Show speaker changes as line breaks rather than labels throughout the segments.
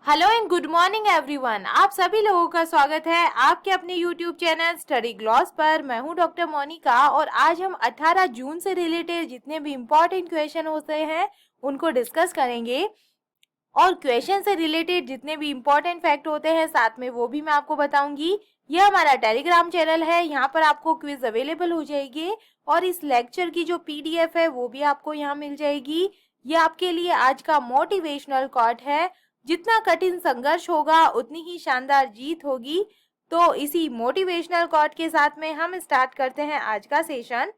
Hello and good morning everyone. आप सभी लोगों का स्वागत है आपके अपने यूट्यूब चैनल स्टडी ग्लॉस पर। मैं हूं डॉक्टर मोनिका और आज हम 18 जून से रिलेटेड जितने भी इम्पोर्टेंट क्वेश्चन होते हैं उनको डिस्कस करेंगे और क्वेश्चन से रिलेटेड जितने भी इम्पोर्टेंट फैक्ट होते हैं साथ में वो भी मैं आपको बताऊंगी। यह हमारा टेलीग्राम चैनल है, यहाँ पर आपको क्विज अवेलेबल हो जाएगी और इस लेक्चर की जो पीडीएफ है वो भी आपको यहाँ मिल जाएगी। ये आपके लिए आज का मोटिवेशनल कोट है, जितना कठिन संघर्ष होगा उतनी ही शानदार जीत होगी। तो इसी मोटिवेशनल कोट के साथ में हम स्टार्ट करते हैं आज का सेशन।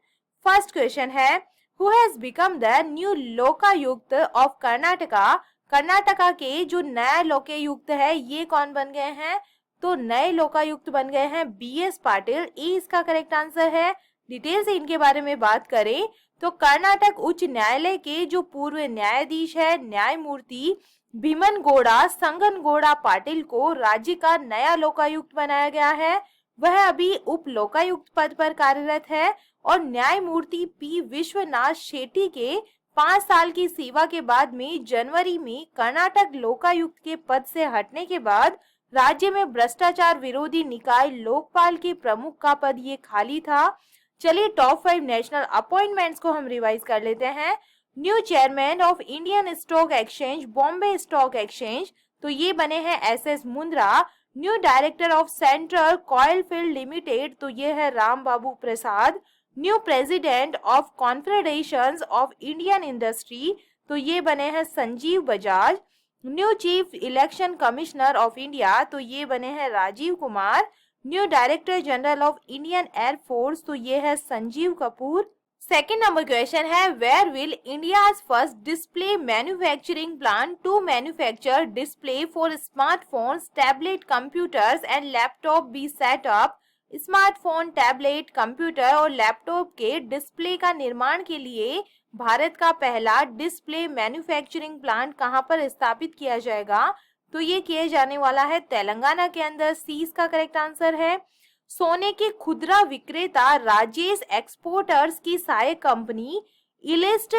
फर्स्ट क्वेश्चन है, who has become the new Lokayukta of Karnataka. Karnataka के जो नया लोकायुक्त है ये कौन बन गए हैं? तो नए लोकायुक्त बन गए हैं बीएस पाटिल। ए इसका करेक्ट आंसर है। डिटेल से इनके बारे में बात करें तो कर्नाटक उच्च न्यायालय के जो पूर्व न्यायाधीश है न्यायमूर्ति भीमन गौड़ा संगन गौड़ा पाटिल को राज्य का नया लोकायुक्त बनाया गया है। वह अभी उप लोकायुक्त पद पर कार्यरत है और न्यायमूर्ति पी विश्वनाथ शेट्टी के 5 साल की सेवा के बाद में जनवरी में कर्नाटक लोकायुक्त के पद से हटने के बाद राज्य में भ्रष्टाचार विरोधी निकाय लोकपाल के प्रमुख का पद ये खाली था। चलिए टॉप 5 नेशनल अपॉइंटमेंट्स को हम रिवाइज कर लेते हैं। New chairman of Indian stock exchange Bombay stock exchange, तो ये बने हैं S Mundra. New director of central coal field limited, तो ये है Ram Babu Prasad. New president of confederation of Indian industry, तो ये बने हैं Sanjiv Bajaj. New chief election commissioner of India, तो ये बने हैं Rajiv Kumar. New director general of Indian air force, तो ये है Sanjeev Kapoor. Second number question है, where will India's first display manufacturing plant to manufacture display for smartphones, tablet, computers and laptop be set up. Smartphone, tablet, computer और laptop के display का निर्माण के लिए भारत का पहला डिस्प्ले मैन्युफैक्चरिंग प्लांट कहां पर स्थापित किया जाएगा? तो ये किए जाने वाला है तेलंगाना के अंदर। सी इसका करेक्ट आंसर है। सोने के खुदरा विक्रेता राजेश एक्सपोर्टर्स की सहायक कंपनी इलिस्ट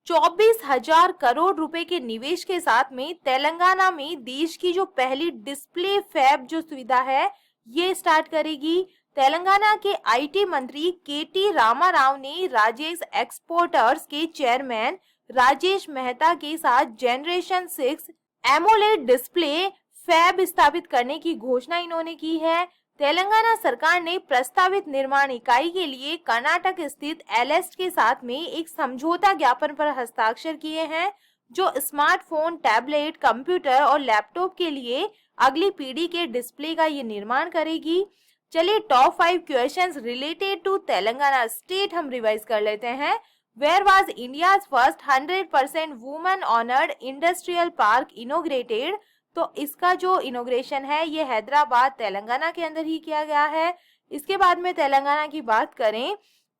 24,000 करोड़ रुपए के निवेश के साथ में तेलंगाना में देश की जो पहली डिस्प्ले फैब जो सुविधा है ये स्टार्ट करेगी। तेलंगाना के आईटी मंत्री केटी रामाराव ने राजेश एक्सपोर्टर्स के चेयरमैन राजेश मेहता के साथ जनरेशन 6 एमोलेड डिस्प्ले फैब स्थापित करने की घोषणा इन्होंने की है। तेलंगाना सरकार ने प्रस्तावित निर्माण इकाई के लिए कर्नाटक स्थित एलेस्ट के साथ में एक समझौता ज्ञापन पर हस्ताक्षर किए हैं, जो स्मार्टफोन, टैबलेट, कंप्यूटर और लैपटॉप के लिए अगली पीढ़ी के डिस्प्ले का ये निर्माण करेगी। चलिए top 5 questions related to Telangana state हम रिवाइज कर लेते हैं। Where was India's first 100% women owned industrial park inaugurated, तो इसका जो इनोग्रेशन है ये हैदराबाद तेलंगाना के अंदर ही किया गया है। इसके बाद में तेलंगाना की बात करें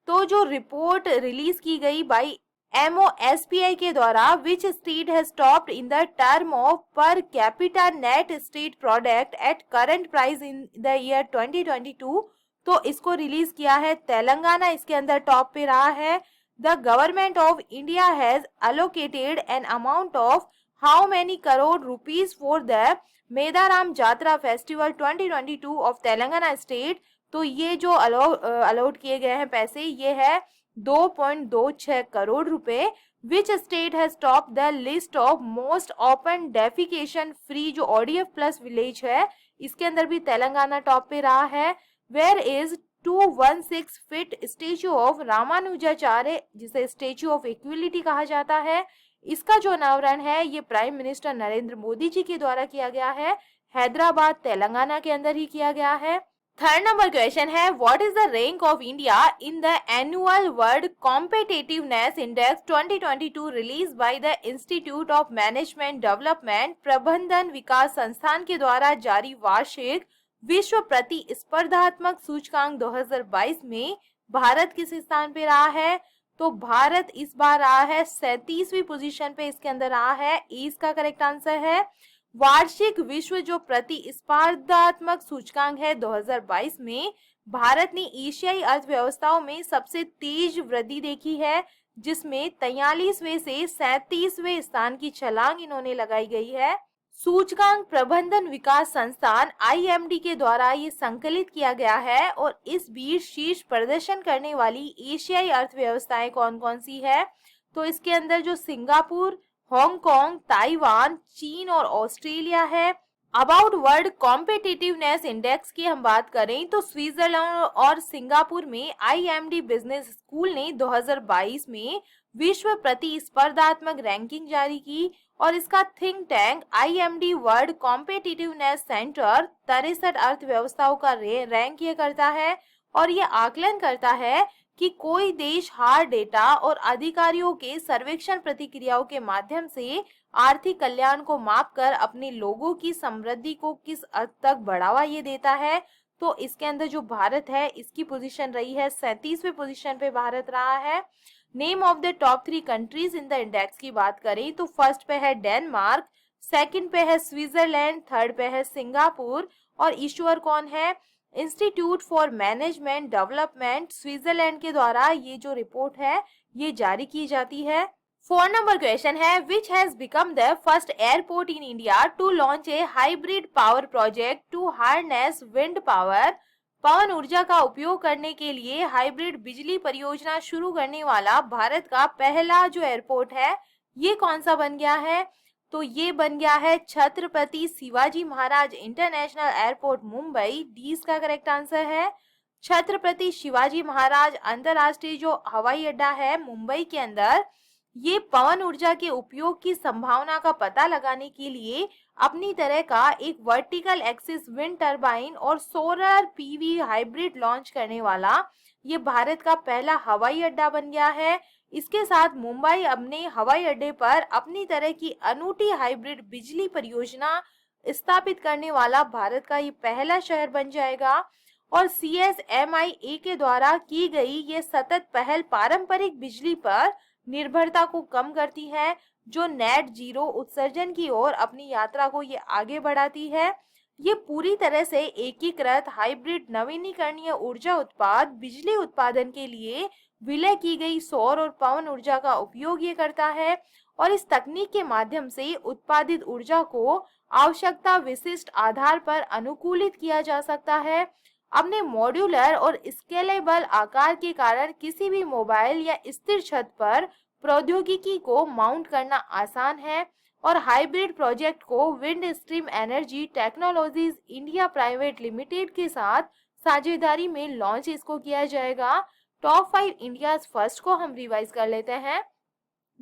तो जो रिपोर्ट रिलीज की गई बाई MOSPI के द्वारा which state has topped in the term of per capita net state product at current price in the year 2022, तो इसको रिलीज किया है तेलंगाना, इसके अंदर टॉप पे रहा है। The government of India has allocated an amount of how many crore rupees for the Medaram Jatra festival 2022 of Telangana state, तो ये जो अलॉट किए गए हैं पैसे ये है 2.26 करोड़ रुपए। Which state has top the list of most open defecation free, जो ODF प्लस विलेज है इसके अंदर भी तेलंगाना टॉप पे रहा है। Where is 216 feet statue of Ramanujacharya, जिसे स्टेच्यू ऑफ इक्विलिटी कहा जाता है, इसका जो अनावरण है ये प्राइम मिनिस्टर नरेंद्र मोदी जी के द्वारा किया गया है। हैदराबाद तेलंगाना के अंदर ही किया गया है। थर्ड नंबर क्वेश्चन है, what is the rank of India in the annual world competitiveness index 2022 release by the institute of management development प्रबंधन विकास संस्थान के द्वारा जारी वार्षिक विश्व प्रतिस्पर्धात्मक सूचकांक 2022 में भारत किस स्थान पे रहा है? तो भारत इस बार रहा है 37वीं पोजीशन पे, इसके अंदर रहा है। इसका करेक्ट आंसर है। वार्षिक विश्व जो प्रतिस्पर्धात्मक सूचकांक है 2022 में भारत ने एशियाई अर्थव्यवस्थाओं में सबसे तेज वृद्धि देखी है, जिसमें 43वें से 37वें स्थान की छलांग इन्होंने लगाई गई है। सूचकांक प्रबंधन विकास संस्थान आईएमडी के द्वारा ये संकलित किया गया है। और इस बीच शीर्ष प्रदर्शन करने वाली एशियाई अर्थव्यवस्थाएं कौन कौन सी है, तो इसके अंदर जो सिंगापुर, हांगकांग, ताइवान, चीन और ऑस्ट्रेलिया है। अबाउट वर्ल्ड कॉम्पिटिटिवनेस इंडेक्स की हम बात करें तो स्विट्जरलैंड और सिंगापुर में आईएमडी बिजनेस स्कूल ने 2022 में विश्व प्रतिस्पर्धात्मक रैंकिंग जारी की। और इसका think tank IMD world competitiveness centre 63 अर्थव्यवस्थाओं का रैंक ये करता है। और ये आकलन करता है कि कोई देश हार्ड डेटा और अधिकारियों के सर्वेक्षण प्रतिक्रियाओं के माध्यम से आर्थिक कल्याण को मापकर अपने लोगों की समृद्धि को किस हद तक बढ़ावा ये देता है। तो इसके अंदर जो भारत है इसकी पोजीशन रही है 37वें पोजीशन पे भारत रहा है। Name of the top 3 countries in the index की बात करें तो फर्स्ट पे है डेनमार्क, सेकंड पे है स्विट्जरलैंड, थर्ड पे है सिंगापुर और इश्यूअर कौन है, institute for management development Switzerland के द्वारा ये जो रिपोर्ट है ये जारी की जाती है। 4 नंबर क्वेश्चन है which has become the first airport in India to launch a hybrid power project to harness wind power. पवन ऊर्जा का उपयोग करने के लिए हाइब्रिड बिजली परियोजना शुरू करने वाला भारत का पहला जो एयरपोर्ट है ये कौन सा बन गया है, तो ये बन गया है Chhatrapati Shivaji Maharaj international airport Mumbai. D इसका करेक्ट आंसर है। छत्रपति शिवाजी महाराज अंतरराष्ट्रीय जो हवाई अड्डा है मुंबई के अंदर, ये पवन ऊर्जा के उपयोग की संभावना का पता लगाने के लिए अपनी तरह का एक वर्टिकल एक्सिस विंड टरबाइन और सोलर पीवी हाइब्रिड लॉन्च करने वाला ये भारत का पहला हवाई अड्डा बन गया है। इसके साथ मुंबई अपने हवाई अड्डे पर अपनी तरह की अनूठी हाइब्रिड बिजली परियोजना स्थापित करने वाला भारत का ये पहला शहर बन जाएगा। और CSMIA के द्वारा की गई ये सतत पहल पारंपरिक बिजली पर निर्भरता को कम करती है, जो नेट जीरो उत्सर्जन की ओर अपनी यात्रा को ये आगे बढ़ाती है। ये पूरी तरह से एकीकृत हाइब्रिड नवीनीकरणीय ऊर्जा उत्पाद बिजली उत्पादन के लिए विलय की गई सौर और पवन ऊर्जा का उपयोग ये करता है। और इस तकनीक के माध्यम से उत्पादित ऊर्जा को आवश्यकता विशिष्ट आधार पर अनुकूलित किया जा सकता है। अपने मॉड्यूलर और स्केलेबल आकार के कारण किसी भी मोबाइल या स्थिर छत पर प्रौद्योगिकी को माउंट करना आसान है। और हाइब्रिड प्रोजेक्ट को wind stream energy technologies India private limited के साथ साझेदारी में लॉन्च इसको किया जाएगा। टॉप 5 इंडिया फर्स्ट को हम रिवाइज कर लेते हैं।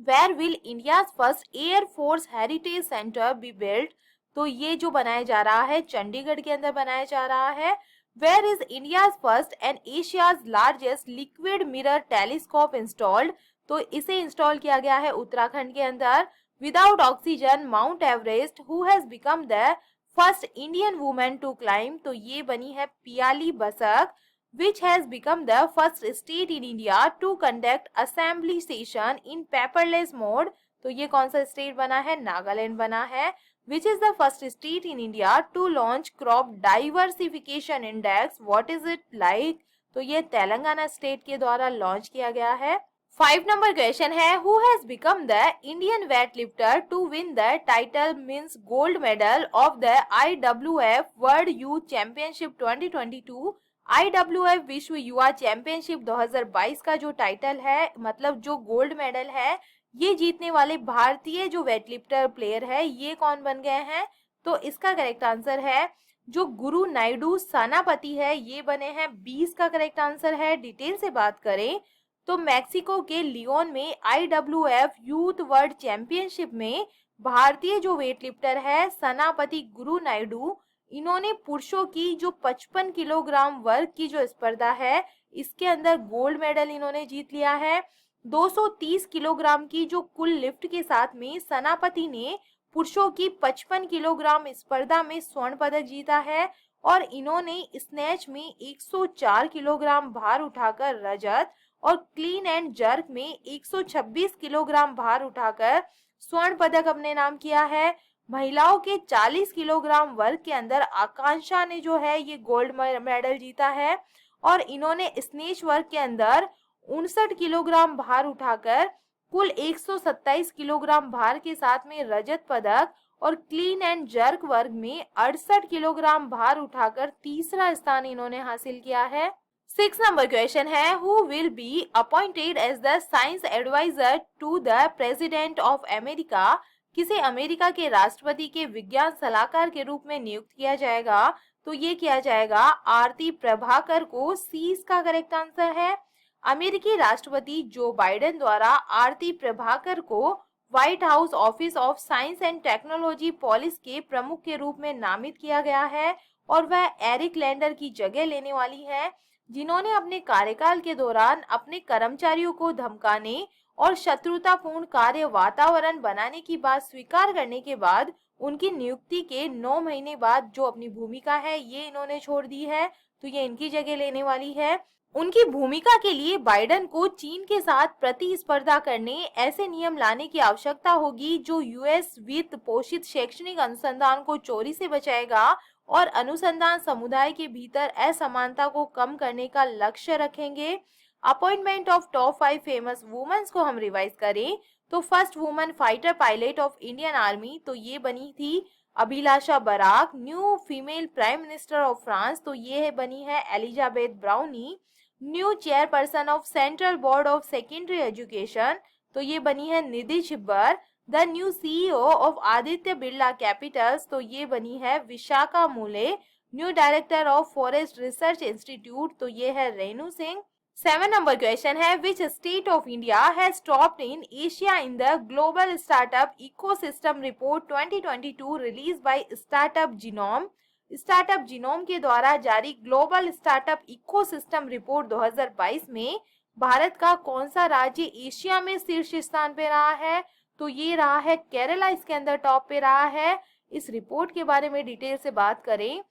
Where will India first air force heritage centre be built, तो ये जो बनाया जा रहा है चंडीगढ़ के अंदर बनाया जा रहा है। Where is India first and Asia's largest liquid mirror telescope installed, तो इसे इंस्टॉल किया गया है उत्तराखंड के अंदर। Without oxygen Mount Everest, who has become the first Indian women to climb, तो ये बनी है Piyali Basak. which has become the first state in India to conduct assembly session in paperless mode, तो ये कौन सा स्टेट बना है, नागालैंड बना है। which is the first state in India to launch crop diversification index, what is it like, तो ये तेलंगाना स्टेट के द्वारा लॉन्च किया गया है। 5 नंबर क्वेश्चन है who has become the Indian weightlifter to win the title means gold medal of the IWF World Youth Championship 2022। IWF विश्व युवा चैंपियनशिप 2022 का जो टाइटल है, मतलब जो गोल्ड मेडल है, ये जीतने वाले भारतीय जो वेटलिफ्टर प्लेयर है ये कौन बन गए हैं, तो इसका करेक्ट आंसर है जो गुरु नायडू सेनापति है, ये बने हैं। 20 का करेक्ट आंसर है। डिटेल से बात करें तो मैक्सिको के लियोन में IWF यूथ वर्ल्ड चैंपियनशिप में भारतीय जो वेटलिफ्टर है सेनापति गुरु नायडू, इन्होंने पुरुषों की जो 55 किलोग्राम वर्ग की जो स्पर्धा है इसके अंदर गोल्ड मेडल इन्होंने जीत लिया है। 230 किलोग्राम की जो कुल लिफ्ट के साथ में सेनापति ने पुरुषों की 55 किलोग्राम स्पर्धा में स्वर्ण पदक जीता है। और इन्होंने स्नैच में 104 किलोग्राम भार उठाकर रजत और क्लीन एंड जर्क में 126 किलोग्राम भार उठाकर स्वर्ण पदक अपने नाम किया है। महिलाओं के 40 किलोग्राम वर्ग के अंदर आकांक्षा ने जो है ये गोल्ड मेडल जीता है। और इन्होंने स्नेच वर्ग के अंदर 59 किलोग्राम भार उठाकर कुल 127 किलोग्राम भार के साथ में रजत पदक और क्लीन एंड जर्क वर्ग में 68 किलोग्राम भार उठाकर तीसरा स्थान इन्होंने हासिल किया है। 6 नंबर क्वेश्चन है, who will be appointed as the science adviser to the president of America. किसे अमेरिका के राष्ट्रपति के विज्ञान सलाहकार के रूप में नियुक्त किया जाएगा, तो ये किया जाएगा आरती प्रभाकर को। सी इसका करेक्ट आंसर है। अमेरिकी राष्ट्रपति जो बाइडेन द्वारा आरती प्रभाकर को white house office of science and technology policy के प्रमुख के रूप में नामित किया गया है और वह एरिक लैंडर की जगह लेने वाली है, जिन्होंने अपने कार्यकाल के दौरान अपने कर्मचारियों को धमकाने और शत्रुतापूर्ण कार्य वातावरण बनाने की बात स्वीकार करने के बाद उनकी नियुक्ति के 9 महीने बाद जो अपनी भूमिका है ये इन्होंने छोड़ दी है, तो ये इनकी जगह लेने वाली है। उनकी भूमिका के लिए बाइडेन को चीन के साथ प्रतिस्पर्धा करने ऐसे नियम लाने की आवश्यकता होगी जो यूएस वित्त पोषित शैक्षणिक अनुसंधान को चोरी से बचाएगा और अनुसंधान समुदाय के भीतर असमानता को कम करने का लक्ष्य रखेंगे। Appointment of top 5 famous womens को हम रिवाइज करें तो first woman fighter pilot of Indian army, तो ये बनी थी Abhilasha Barak. New female prime minister of France, तो ये बनी है Elizabeth Borne. New chairperson of central board of secondary education, तो ये बनी है Nidhi Chhibber. The new CEO of Aditya Birla capitals, तो ये बनी है Vishakha Mulye. New director of forest research institute, तो ये है रेणु सिंह। 7 नंबर क्वेश्चन है, which state of India has topped in Asia in the global startup ecosystem report 2022 release by startup genome. Startup genome के द्वारा जारी ग्लोबल स्टार्टअप इकोसिस्टम रिपोर्ट 2022 में भारत का कौन सा राज्य एशिया में शीर्ष स्थान पे रहा है, तो ये रहा है केरला, इसके अंदर टॉप पे रहा है। इस रिपोर्ट के बारे में डिटेल से बात करें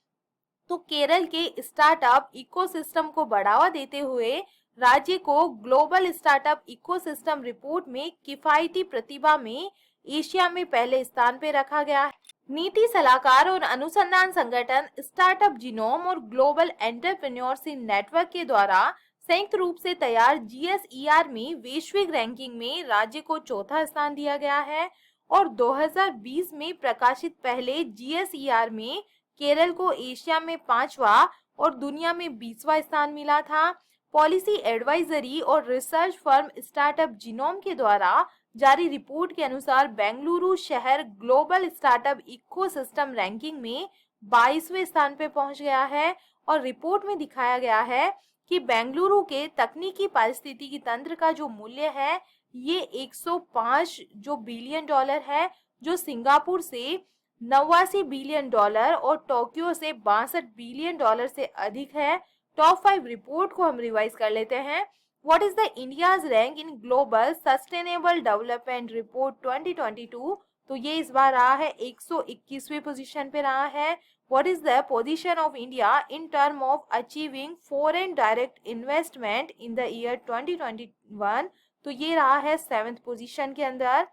तो केरल के स्टार्टअप इकोसिस्टम को बढ़ावा देते हुए राज्य को ग्लोबल स्टार्टअप इकोसिस्टम रिपोर्ट में किफायती प्रतिभा में एशिया में पहले स्थान पे रखा गया है। नीति सलाहकार और अनुसंधान संगठन स्टार्टअप जीनोम और ग्लोबल एंटरप्रेन्योरशिप नेटवर्क के द्वारा संयुक्त रूप से तैयार GSER में वैश्विक रैंकिंग में राज्य को चौथा स्थान दिया गया है और 2020 में प्रकाशित पहले GSER में केरल को एशिया में 5वां और दुनिया में 20वां स्थान मिला था। पॉलिसी एडवाइजरी और रिसर्च फर्म स्टार्टअप जीनोम के द्वारा जारी रिपोर्ट के अनुसार बेंगलुरु शहर ग्लोबल स्टार्टअप इकोसिस्टम रैंकिंग में 22वें स्थान पे पहुंच गया है और रिपोर्ट में दिखाया गया है कि बेंगलुरु के तकनीकी पारिस्थितिकी तंत्र का जो मूल्य है ये 105 जो बिलियन डॉलर है, जो सिंगापुर से 89 बिलियन डॉलर और टोक्यो से 62 बिलियन डॉलर से अधिक है। टॉप 5 रिपोर्ट को हम रिवाइज कर लेते हैं। What is the India's rank in global sustainable development report 2022, तो ये इस बार रहा है 121वें पोजीशन पे रहा है। What is the position of India in term of achieving foreign direct investment in the year 2021, तो ये रहा है 7th पोजीशन के अंदर।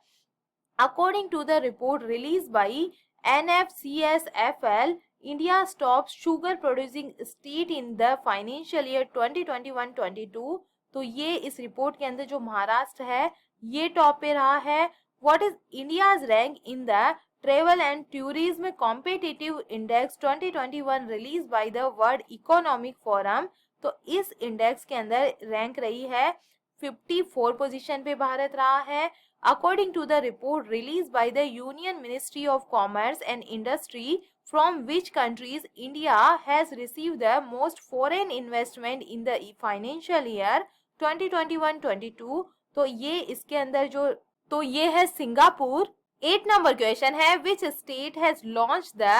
According to the report release by NFCSFL, India's top sugar producing state in the financial year 2021-22, तो ये इस report के अंदर जो महाराष्ट्र है ये टॉप पे रहा है। What is India's rank in the travel and tourism competitive index 2021 release by the world economic forum, तो इस इंडेक्स के अंदर रैंक रही है 54 पोजीशन पे भारत रहा है। According to the report released by the Union Ministry of Commerce and Industry, from which countries India has received the most foreign investment in the financial year 2021-22, तो ये इसके अंदर तो ये है सिंगापुर। 8 नंबर क्वेश्चन है, which state has launched the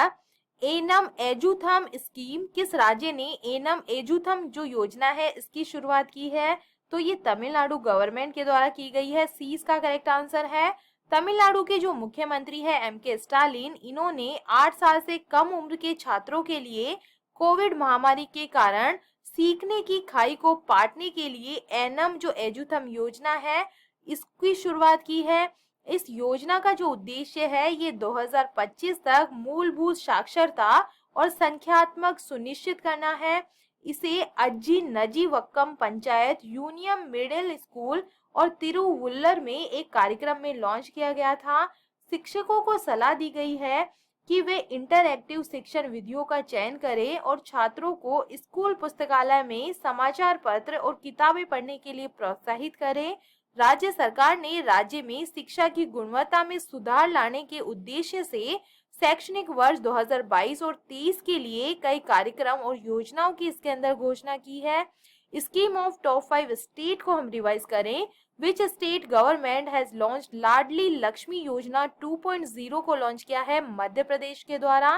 Ennum Ezhuthum scheme, किस राज्य ने एनम एजुथम जो योजना है इसकी शुरुआत की है, तो ये तमिलनाडु गवर्नमेंट के द्वारा की गई है। सी इसका करेक्ट आंसर है। तमिलनाडु के जो मुख्यमंत्री है MK स्टालिन, इन्होंने 8 साल से कम उम्र के छात्रों के लिए कोविड महामारी के कारण सीखने की खाई को पाटने के लिए एनम जो एजुथम योजना है इसकी शुरुआत की है। इस योजना का जो उद्देश्य है ये 2025 तक मूलभूत साक्षरता और संख्यात्मक सुनिश्चित करना है। इसे अज्जी नजी वक्कम पंचायत यूनियन मिडिल स्कूल और तिरुवुल्लर में एक कार्यक्रम में लॉन्च किया गया था। शिक्षकों को सलाह दी गई है कि वे इंटरएक्टिव शिक्षण विधियों का चयन करें और छात्रों को स्कूल पुस्तकालय में समाचार पत्र और किताबें पढ़ने के लिए प्रोत्साहित करें। राज्य सरकार ने राज्य में शिक्षा की गुणवत्ता में सुधार लाने के उद्देश्य से शैक्षणिक वर्ष 2022 और 23 के लिए कई कार्यक्रम और योजनाओं की इसके अंदर घोषणा की है। स्कीम ऑफ टॉप 5 स्टेट को हम रिवाइज करें। Which state government has launched Ladli Laxmi Yojana 2.0 को लॉन्च किया है? मध्य प्रदेश के द्वारा।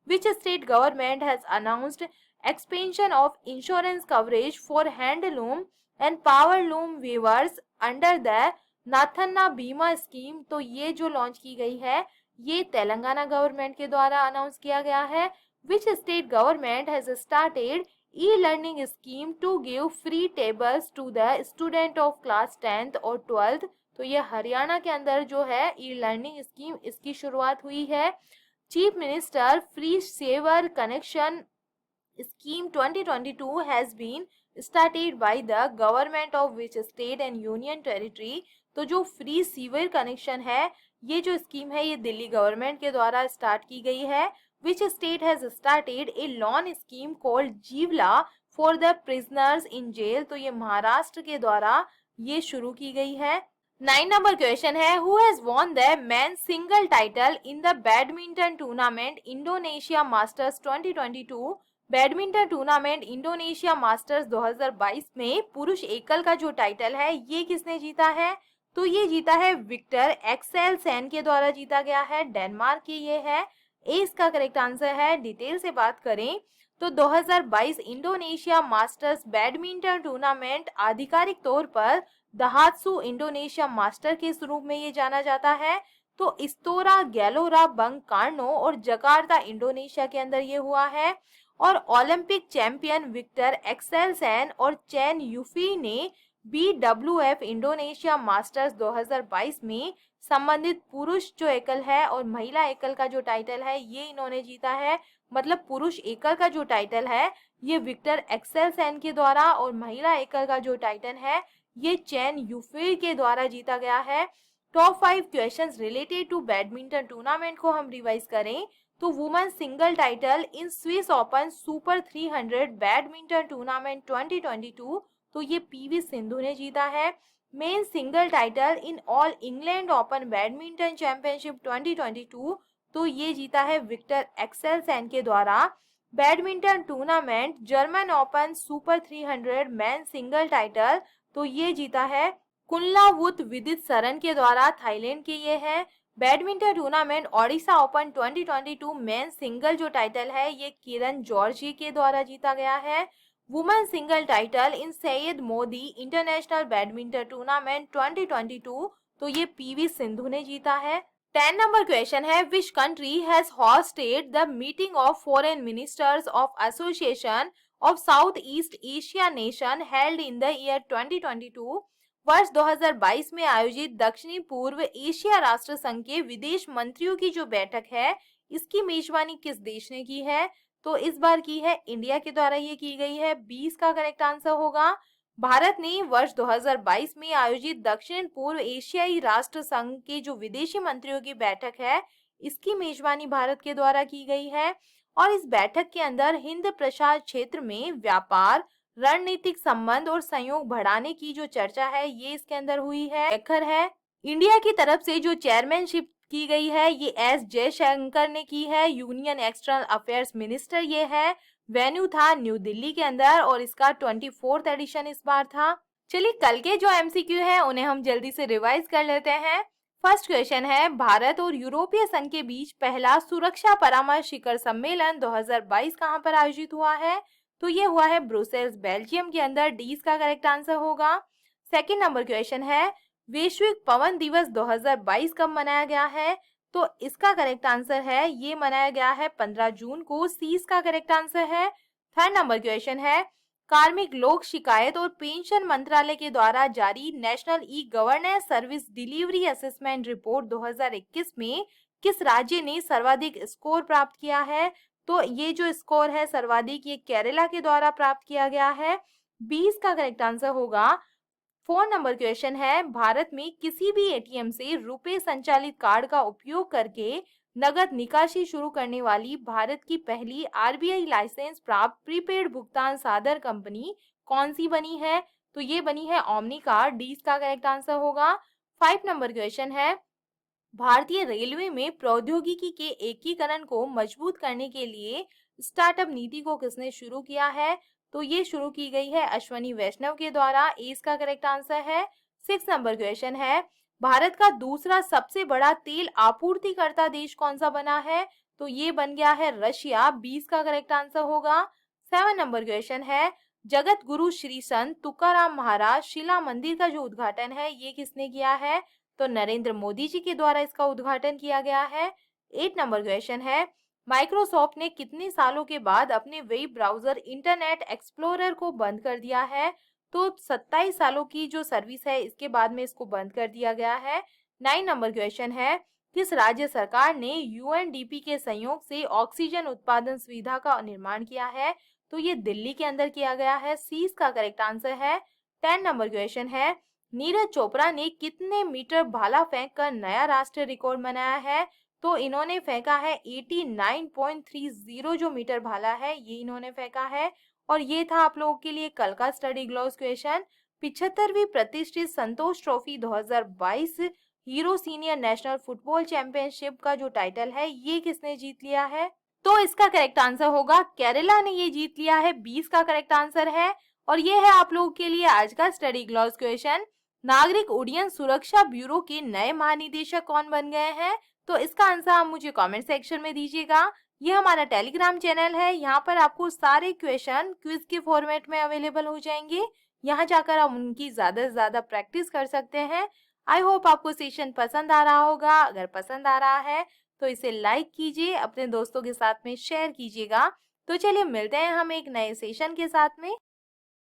Which state government has announced expansion of insurance coverage for handloom and powerloom weavers under the Nethanna Bima scheme? तो ये जो लॉन्च की गई है ये तेलंगाना गवर्नमेंट के द्वारा अनाउंस किया गया है। विच state government has started e-learning scheme to give free tables to the student of class 10th और 12th? तो ये हरियाणा के अंदर जो है e-learning स्कीम इसकी शुरुआत हुई है। Chief minister free sewer connection scheme 2022 has been started by the government of which state and union territory? तो जो फ्री सीवर कनेक्शन है ये जो स्कीम है ये दिल्ली गवर्नमेंट के द्वारा स्टार्ट की गई है। Which state has started a loan scheme called जीवला for the prisoners in jail? तो ये महाराष्ट्र के द्वारा ये शुरू की गई है। 9 नंबर क्वेश्चन है Who has won the men's single title in the badminton tournament Indonesia Masters 2022? Badminton tournament Indonesia masters 2022 में पुरुष एकल का जो टाइटल है ये किसने जीता है? तो ये जीता है विक्टर एक्सेलसेन के द्वारा जीता गया है। डेनमार्क की ये है। ए इसका करेक्ट आंसर है। डिटेल से बात करें तो 2022 इंडोनेशिया मास्टर्स बैडमिंटन टूर्नामेंट आधिकारिक तौर पर दहात्सु इंडोनेशिया मास्टर के रूप में ये जाना जाता है। तो इस्तोरा गैलोरा बंग और जकार्ता इंडोनेशिया के अंदर ये हुआ है। और ओलंपिक चैंपियन विक्टर एक्सेलसेन और चैन यूफी ने BWF इंडोनेशिया मास्टर्स 2022 में संबंधित पुरुष जो एकल है और महिला एकल का जो टाइटल है ये इन्होंने जीता है। मतलब पुरुष एकल का जो टाइटल है ये विक्टर एक्सेलसेन के द्वारा और महिला एकल का जो टाइटल है ये चैन यूफी के द्वारा जीता गया है। Top 5 questions related to badminton tournament को हम रिवाइज करें तो women single title in Swiss open super 300 badminton tournament 2022 तो ये पीवी सिंधु ने जीता है। Men single title in all England open badminton championship 2022 तो ये जीता है विक्टर एक्सेलसेन के द्वारा। Badminton tournament German open super 300 men single title तो ये जीता है कुनलावुत विदित सरन के द्वारा, थाईलैंड के ये है। Badminton tournament Odisha open 2022 men single जो टाइटल है ये किरण जॉर्जी के द्वारा जीता गया है। वुमेन सिंगल टाइटल इन Syed Modi international badminton tournament 2022 तो ये पीवी सिंधु ने जीता है। 10 नंबर क्वेश्चन है which country has hosted the meeting of foreign ministers of association of south east Asia nation held in the year 2022? वर्ष 2022 में आयोजित दक्षिणी पूर्व एशिया राष्ट्र संघ के विदेश मंत्रियों की जो बैठक है इसकी मेजबानी किस देश ने की है? तो इस बार की है इंडिया के द्वारा ये की गई है। 20 का करेक्ट आंसर होगा। भारत ने वर्ष 2022 में आयोजित दक्षिण पूर्व एशियाई राष्ट्र संघ के जो विदेशी मंत्रियों की बैठक है इसकी मेजबानी भारत के द्वारा की गई है। और इस बैठक के अंदर हिंद प्रशांत क्षेत्र में व्यापार, रणनीतिक संबंध और सहयोग बढ़ाने की जो चर्चा है ये इसके अंदर हुई है। आखिर है इंडिया की तरफ से जो चेयरमैनशिप की गई है ये एस जयशंकर ने की है। यूनियन एक्सटर्नल अफेयर्स मिनिस्टर ये है। वेन्यू था न्यू दिल्ली के अंदर और इसका 24th एडिशन इस बार था। चलिए कल के जो एमसीक्यू है उन्हें हम जल्दी से रिवाइज कर लेते हैं। फर्स्ट क्वेश्चन है भारत और यूरोपीय संघ के बीच पहला सुरक्षा परामर्श शिखर सम्मेलन 2022 कहां पर आयोजित हुआ है? तो ये हुआ है ब्रुसेल्स बेल्जियम के अंदर। डी इसका करेक्ट आंसर होगा। सेकंड नंबर क्वेश्चन है वैश्विक पवन दिवस 2022 कब मनाया गया है? तो इसका करेक्ट आंसर है ये मनाया गया है 15 जून को। सी इसका करेक्ट आंसर है। थर्ड नंबर क्वेश्चन है कार्मिक लोक शिकायत और पेंशन मंत्रालय के द्वारा जारी national e governance service delivery assessment report 2021 में किस राज्य ने सर्वाधिक स्कोर प्राप्त किया है? तो ये जो स्कोर है सर्वाधिक ये केरला के द्वारा प्राप्त किया गया है। 20 का करेक्ट आंसर होगा। 4 नंबर क्वेश्चन है, भारत में किसी भी एटीएम से रुपए संचालित कार्ड का उपयोग करके नगद निकासी शुरू करने वाली भारत की पहली आरबीआई लाइसेंस प्राप्त प्रीपेड भुगतान साधन कंपनी कौन सी बनी है? तो ये बनी है ओमनी कार्ड, डी इसका करेक्ट आंसर होगा। 5 नंबर क्वेश्चन है, भारतीय रेलवे में प्रौद्योगिकी के एकीकरण को मजबूत करने के लिए स्टार्टअप नीति को किसने शुरू किया है? तो ये शुरू की गई है अश्वनी वैष्णव के द्वारा, ए इसका करेक्ट आंसर है। 6 नंबर क्वेश्चन है, भारत का दूसरा सबसे बड़ा तेल आपूर्तिकर्ता देश कौन सा बना है? तो ये बन गया है रशिया, 20 का करेक्ट आंसर होगा। 7 नंबर क्वेश्चन है, जगत गुरु श्री संत तुकाराम महाराज शिला मंदिर का जो उद्घाटन है ये किसने किया है? तो नरेंद्र मोदी जी के द्वारा इसका उद्घाटन किया गया है। 8 नंबर क्वेश्चन है, माइक्रोसॉफ्ट ने कितने सालों के बाद अपने वेब ब्राउजर इंटरनेट एक्सप्लोरर को बंद कर दिया है? तो 27 सालों की जो सर्विस है इसके बाद में इसको बंद कर दिया गया है। 9 नंबर क्वेश्चन है, किस राज्य सरकार ने यूएनडीपी के सहयोग से ऑक्सीजन उत्पादन सुविधा का निर्माण किया है? तो ये दिल्ली के अंदर किया गया है, सी इसका करेक्ट आंसर है। 10 नंबर क्वेश्चन है, नीरज चोपड़ा ने कितने मीटर भाला फेंक कर नया राष्ट्रीय रिकॉर्ड बनाया है? तो इन्होंने फेंका है 89.30 जो मीटर भाला है ये इन्होंने फेंका है। और ये था आप लोगों के लिए कल का स्टडी ग्लॉस क्वेश्चन। 75वीं प्रतिष्ठित Santosh trophy 2022 hero senior national football championship का जो टाइटल है ये किसने जीत लिया है? तो इसका करेक्ट आंसर होगा केरला ने ये जीत लिया है, 20 का करेक्ट आंसर है। और ये है आप लोगों के लिए आज का स्टडी ग्लॉस क्वेश्चन। नागरिक उड्डयन सुरक्षा ब्यूरो के नए महानिदेशक कौन बन गए हैं? तो इसका आंसर आप मुझे कमेंट सेक्शन में दीजिएगा। ये हमारा टेलीग्राम चैनल है, यहाँ पर आपको सारे क्वेश्चन क्विज के फॉर्मेट में अवेलेबल हो जाएंगे। यहाँ जाकर आप उनकी ज्यादा से ज्यादा प्रैक्टिस कर सकते हैं। आई होप आपको सेशन पसंद आ रहा होगा। अगर पसंद आ रहा है तो इसे लाइक कीजिए, अपने दोस्तों के साथ में शेयर कीजिएगा। तो चलिए मिलते हैं हम एक नए सेशन के साथ में।